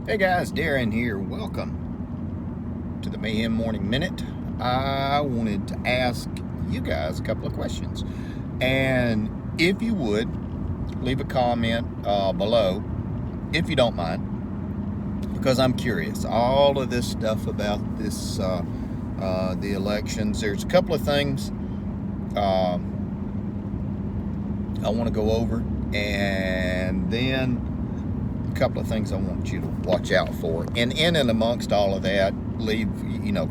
Hey guys, Darren here. Welcome to the Mayhem Morning Minute. I wanted to ask you guys a couple of questions. And if you would, leave a comment below, if you don't mind, because I'm curious. All of this stuff about the elections, there's a couple of things I want to go over, and then couple of things I want you to watch out for, and in and amongst all of that, leave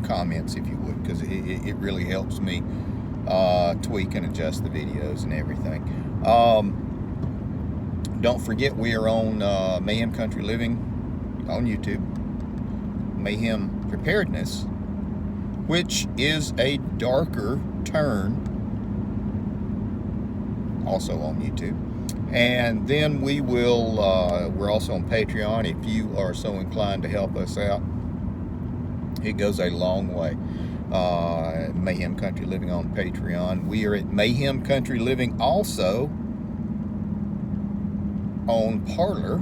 comments if you would, because it really helps me tweak and adjust the videos and everything. Don't forget, we are on Mayhem Country Living on YouTube, Mayhem Preparedness, which is a darker turn, also on YouTube. And then we're also on Patreon. If you are so inclined to help us out, it goes a long way. Mayhem Country Living on Patreon. We are at Mayhem Country Living also on Parler,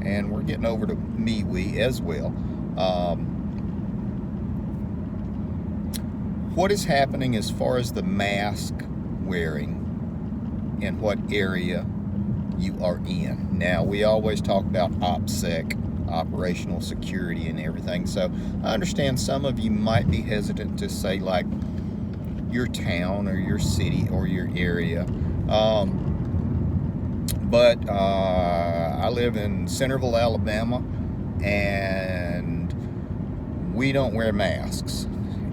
and we're getting over to MeWe as well. What is happening as far as the mask wearing and what area you are in. Now, we always talk about OPSEC, operational security and everything, so I understand some of you might be hesitant to say like your town or your city or your area, but I live in Centerville, Alabama, and we don't wear masks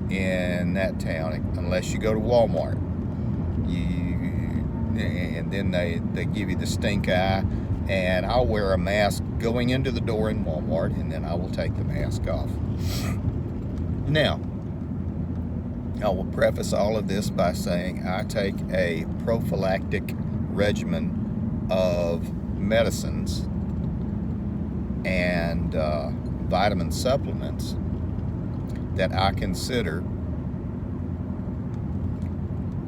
in that town unless you go to Walmart. And then they give you the stink eye, and I'll wear a mask going into the door in Walmart, and then I will take the mask off. Now, I will preface all of this by saying I take a prophylactic regimen of medicines and vitamin supplements that I consider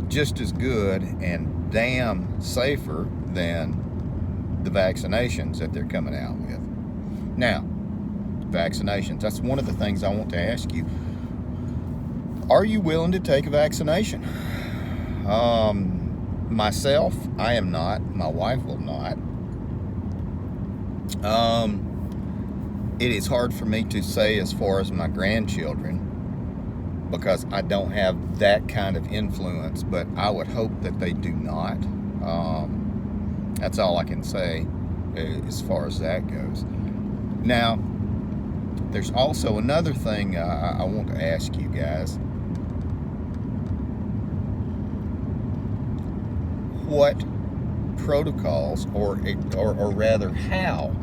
just as good and damn safer than the vaccinations that they're coming out with. Now, vaccinations, that's one of the things I want to ask you. Are you willing to take a vaccination? Myself, I am not. My wife will not. It is hard for me to say as far as my grandchildren, because I don't have that kind of influence, but I would hope that they do not. That's all I can say as far as that goes. Now, there's also another thing I want to ask you guys. What protocols, or rather, how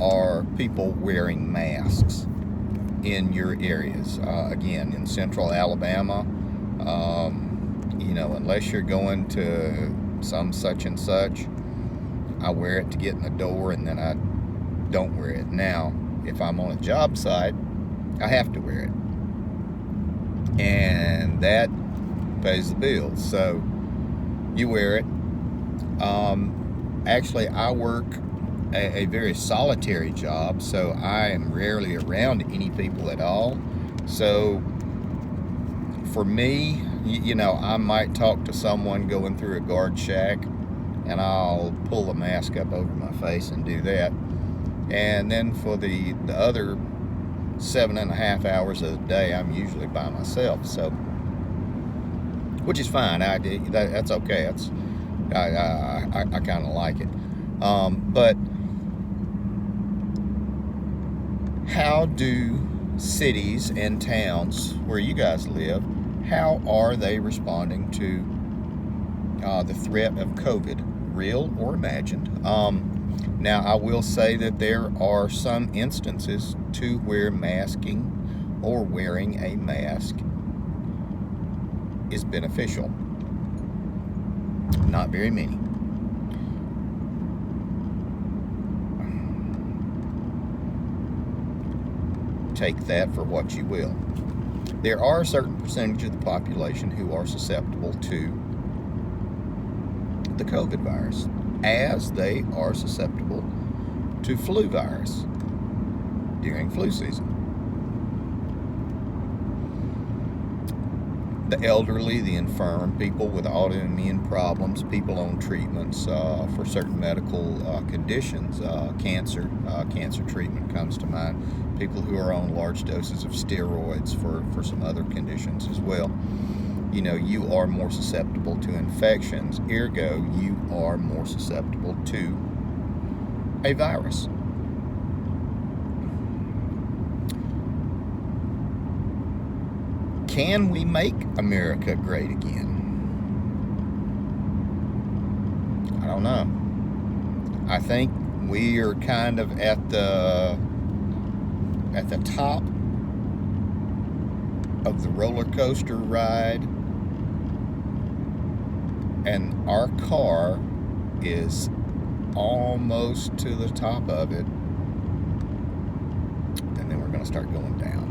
are people wearing masks in your areas? Again, in central Alabama, unless you're going to some such and such, I wear it to get in the door, and then I don't wear it. Now, if I'm on a job site, I have to wear it, and that pays the bills, so you wear it. Actually, I work a very solitary job, so I am rarely around any people at all. So for me, I might talk to someone going through a guard shack, and I'll pull the mask up over my face and do that. And then for the other 7.5 hours of the day, I'm usually by myself, so, which is fine. That's okay. I kind of like it. But how do cities and towns where you guys live, how are they responding to the threat of COVID, real or imagined? Now, I will say that there are some instances to where masking or wearing a mask is beneficial. Not very many. Take that for what you will. There are a certain percentage of the population who are susceptible to the COVID virus, as they are susceptible to flu virus during flu season. The elderly, the infirm, people with autoimmune problems, people on treatments for certain medical conditions, cancer treatment comes to mind, people who are on large doses of steroids for some other conditions as well. You know, you are more susceptible to infections, ergo, you are more susceptible to a virus. Can we make America great again? I don't know. I think we are kind of at the top of the roller coaster ride, and our car is almost to the top of it, and then we're going to start going down.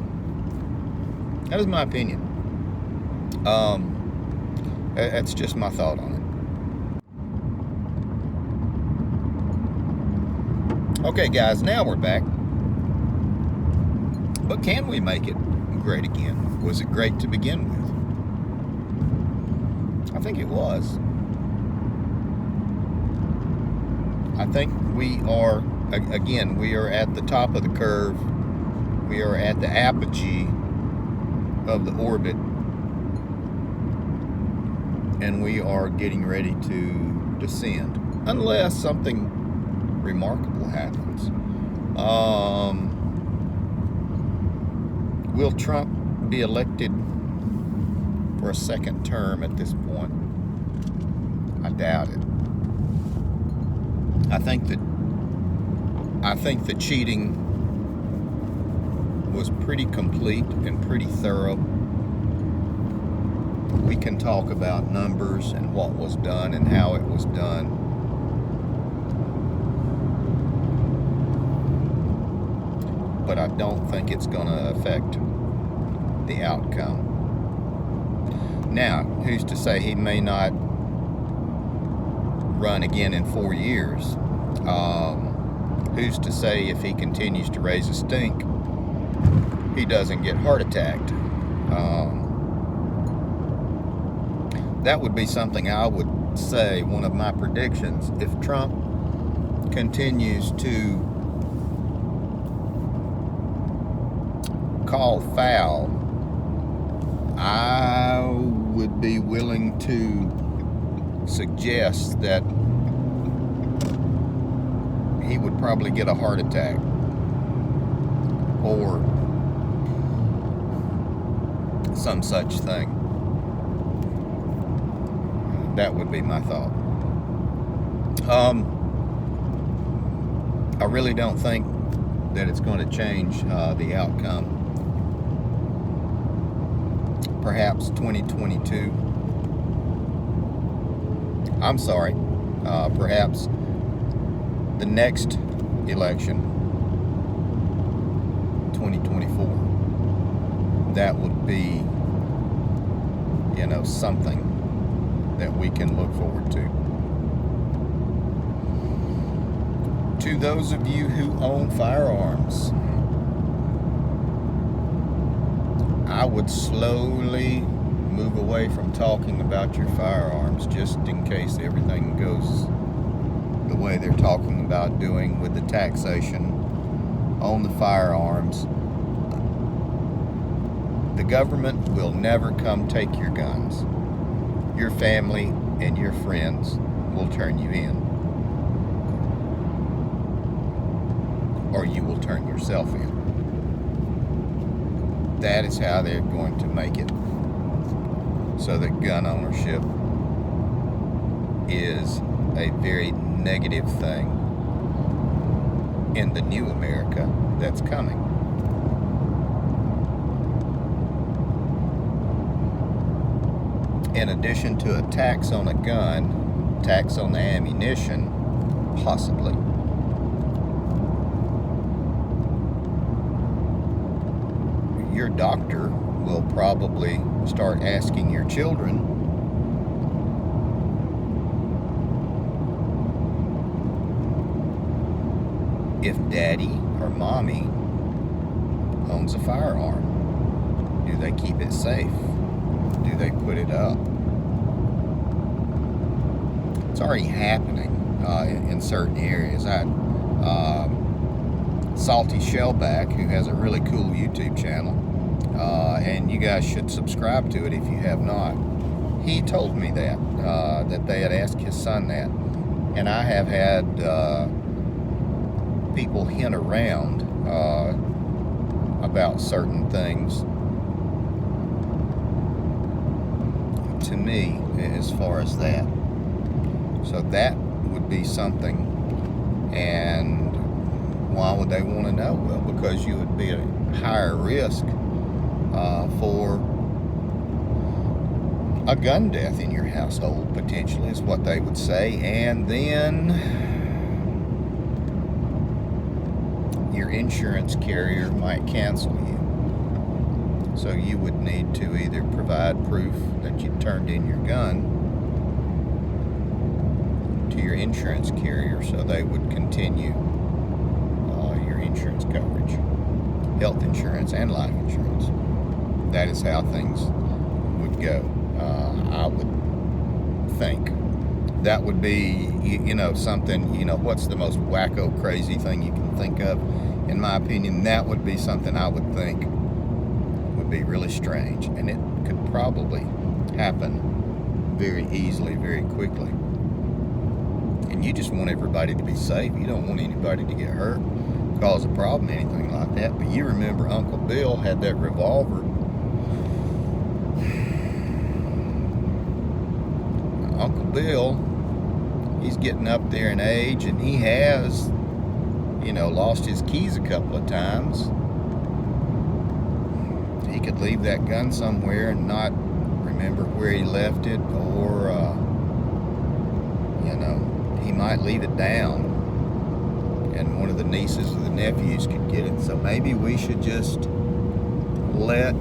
That is my opinion. That's just my thought on it. Okay, guys, now we're back. But can we make it great again? Was it great to begin with? I think it was. I think we are, again, we are at the top of the curve. We are at the apogee of the orbit, and we are getting ready to descend, unless something remarkable happens. Will Trump be elected for a second term at this point? I doubt it. I think the cheating was pretty complete and pretty thorough. We can talk about numbers and what was done and how it was done. But I don't think it's going to affect the outcome. Now, who's to say he may not run again in 4 years? Who's to say if he continues to raise a stink, he doesn't get heart attacked? That would be something I would say, one of my predictions. If Trump continues to call foul, I would be willing to suggest that he would probably get a heart attack or some such thing. That would be my thought. I really don't think that it's going to change the outcome. Perhaps 2022. I'm sorry. Perhaps the next election, 2024. That would be, something that we can look forward to. To those of you who own firearms, I would slowly move away from talking about your firearms, just in case everything goes the way they're talking about doing with the taxation on the firearms. The government will never come take your guns. Your family and your friends will turn you in. Or you will turn yourself in. That is how they're going to make it so that gun ownership is a very negative thing in the new America that's coming. In addition to a tax on a gun, tax on the ammunition, possibly. Your doctor will probably start asking your children if daddy or mommy owns a firearm? Do they keep it safe? Do they put it up? It's already happening in certain areas. I had Salty Shellback, who has a really cool YouTube channel, and you guys should subscribe to it if you have not. He told me that they had asked his son that, and I have had people hint around about certain things to me as far as that. So that would be something. And why would they want to know? Well, because you would be at a higher risk for a gun death in your household, potentially, is what they would say. And then your insurance carrier might cancel you. So you would need to either provide proof that you turned in your gun to your insurance carrier so they would continue your insurance coverage, health insurance and life insurance. That is how things would go. I would think that would be, something, what's the most wacko crazy thing you can think of? In my opinion, that would be something I would think would be really strange, and it could probably happen very easily, very quickly. And you just want everybody to be safe. You don't want anybody to get hurt, cause a problem, anything like that. But you remember Uncle Bill had that revolver. Uncle Bill, he's getting up there in age, and he has, lost his keys a couple of times. He could leave that gun somewhere and not remember where he left it, or, he might leave it down, and one of the nieces or the nephews could get it. So maybe we should just let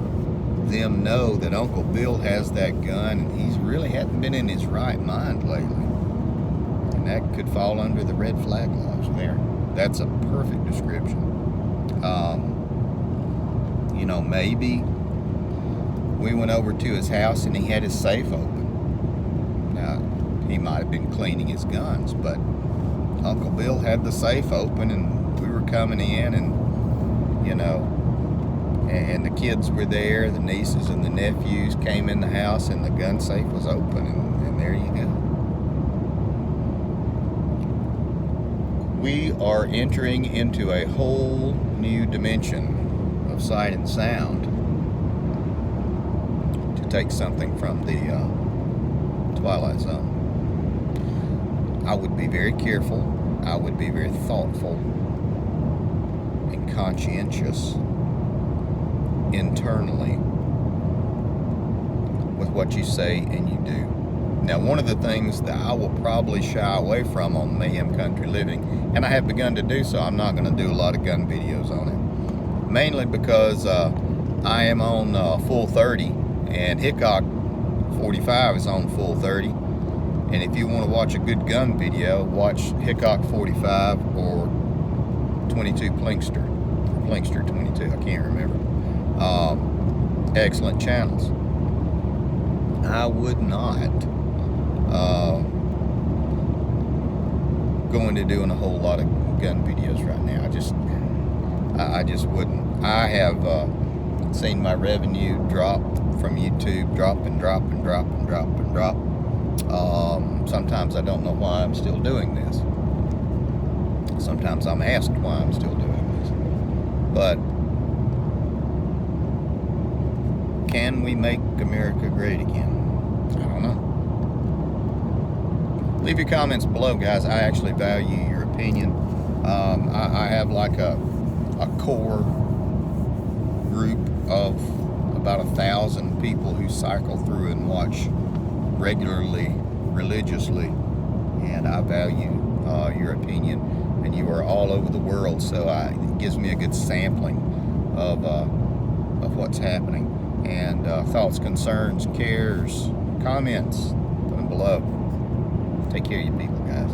them know that Uncle Bill has that gun, and he's really hadn't been in his right mind lately. And that could fall under the red flag laws there. That's a perfect description. Maybe we went over to his house and he had his safe open. Now, he might have been cleaning his guns, but Uncle Bill had the safe open, and we were coming in, and and the kids were there, the nieces and the nephews came in the house, and the gun safe was open, and there you go. We are entering into a whole new dimension of sight and sound, to take something from the Twilight Zone. I would be very careful. I would be very thoughtful and conscientious internally with what you say and you do. Now, one of the things that I will probably shy away from on Mayhem Country Living, and I have begun to do so, I'm not going to do a lot of gun videos on it, mainly because I am on full 30, and Hickok 45 is on full 30. And if you want to watch a good gun video, watch Hickok 45 or 22 Plinkster, or Plinkster 22, I can't remember. Excellent channels. I would not go into doing a whole lot of gun videos right now. I just wouldn't. I have seen my revenue drop from YouTube, drop and drop and drop and drop and drop. Sometimes I don't know why I'm still doing this. Sometimes I'm asked why I'm still doing this. But can we make America great again? I don't know. Leave your comments below, guys. I actually value your opinion. I have like a core group of about 1,000 people who cycle through and watch regularly, religiously, and I value your opinion, and you are all over the world, so it gives me a good sampling of what's happening. And thoughts, concerns, cares, comments, put them below. Take care of you people, guys.